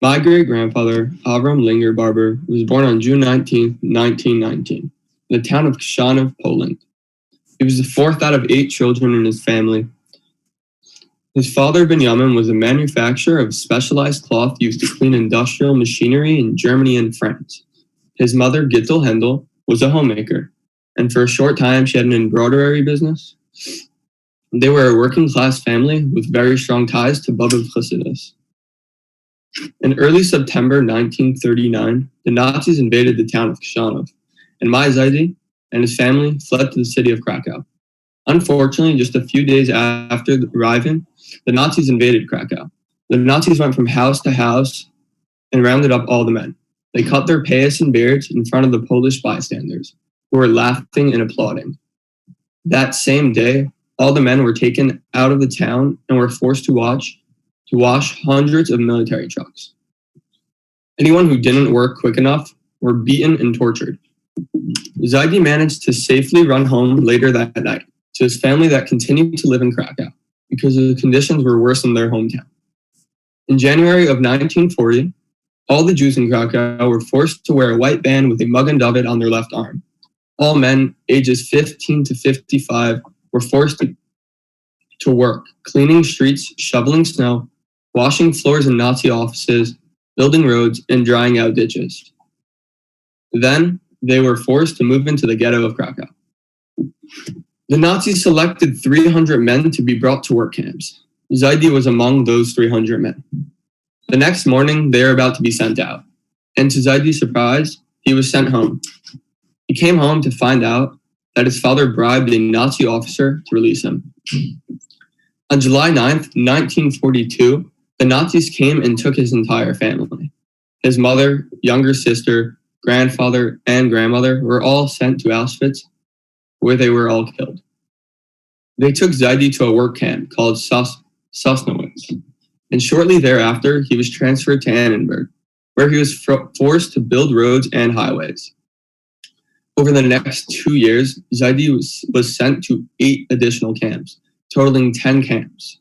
My great-grandfather, Avram Linger Barber, was born on June 19, 1919, in the town of Kshana, Poland. He was the fourth out of 8 children in his family. His father, Benjamin, was a manufacturer of specialized cloth used to clean industrial machinery in Germany and France. His mother, Gittel Hendel, was a homemaker, and for a short time she had an embroidery business. They were a working-class family with very strong ties to Bubov Chassidus. In early September 1939, the Nazis invaded the town of Kshana, and my Zaidi and his family fled to the city of Krakow. Unfortunately, just a few days after arriving, the Nazis invaded Krakow. The Nazis went from house to house and rounded up all the men. They cut their payas and beards in front of the Polish bystanders, who were laughing and applauding. That same day, all the men were taken out of the town and were forced to wash hundreds of military trucks. Anyone who didn't work quick enough were beaten and tortured. Zaidi managed to safely run home later that night to his family that continued to live in Krakow because the conditions were worse in their hometown. In January of 1940, all the Jews in Krakow were forced to wear a white band with a Magen David on their left arm. All men ages 15 to 55 were forced to work, cleaning streets, shoveling snow, washing floors in Nazi offices, building roads, and drying out ditches. Then they were forced to move into the ghetto of Krakow. The Nazis selected 300 men to be brought to work camps. Zaidi was among those 300 men. The next morning, they were about to be sent out, and to Zaidi's surprise, he was sent home. He came home to find out that his father bribed a Nazi officer to release him. On July 9th, 1942, the Nazis came and took his entire family. His mother, younger sister, grandfather, and grandmother were all sent to Auschwitz, where they were all killed. They took Zaidi to a work camp called Sosnowitz, and shortly thereafter, he was transferred to Annenberg, where he was forced to build roads and highways. Over the next 2 years, Zaidi was sent to 8 additional camps, totaling 10 camps.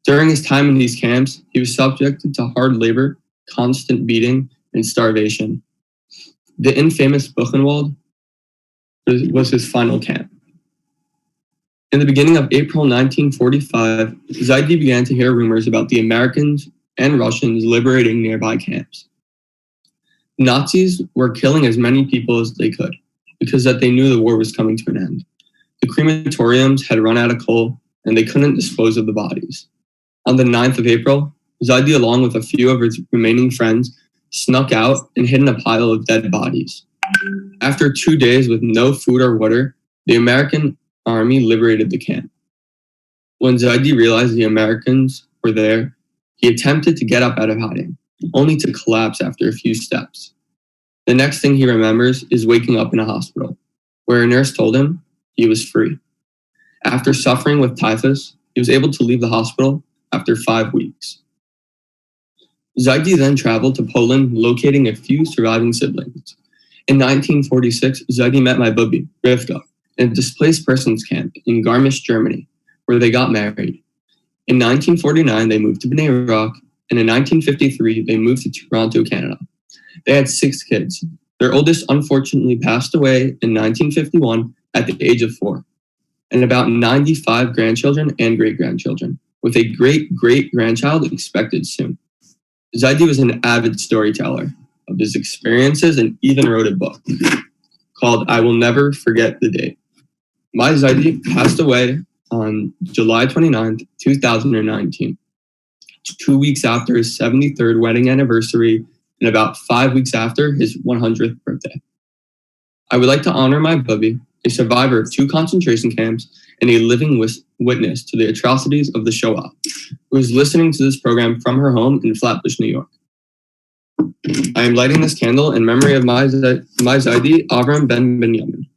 During his time in these camps, he was subjected to hard labor, constant beating, and starvation. The infamous Buchenwald was his final camp. In the beginning of April 1945, Zaidi began to hear rumors about the Americans and Russians liberating nearby camps. Nazis were killing as many people as they could because that they knew the war was coming to an end. The crematoriums had run out of coal and they couldn't dispose of the bodies. On the 9th of April, Zaidi, along with a few of his remaining friends, snuck out and hid in a pile of dead bodies. After 2 days with no food or water, the American army liberated the camp. When Zaidi realized the Americans were there, he attempted to get up out of hiding, only to collapse after a few steps. The next thing he remembers is waking up in a hospital, where a nurse told him he was free. After suffering with typhus, he was able to leave the hospital after 5 weeks. Zaidi then traveled to Poland, locating a few surviving siblings. In 1946, Zaidi met my bubby, Rivka, in a displaced persons camp in Garmisch, Germany, where they got married. In 1949, they moved to Bnei Brak, and in 1953, they moved to Toronto, Canada. They had 6 kids. Their oldest unfortunately passed away in 1951 at the age of 4, and about 95 grandchildren and great-grandchildren, with a great-great-grandchild expected soon. Zaidi was an avid storyteller of his experiences and even wrote a book called I Will Never Forget the Day. My Zaidi passed away on July 29th, 2019, 2 weeks after his 73rd wedding anniversary and about 5 weeks after his 100th birthday. I would like to honor my bubby, a survivor of 2 concentration camps and a living witness to the atrocities of the Shoah, who is listening to this program from her home in Flatbush, New York. I am lighting this candle in memory of my Zaidi, Avram ben Benjamin.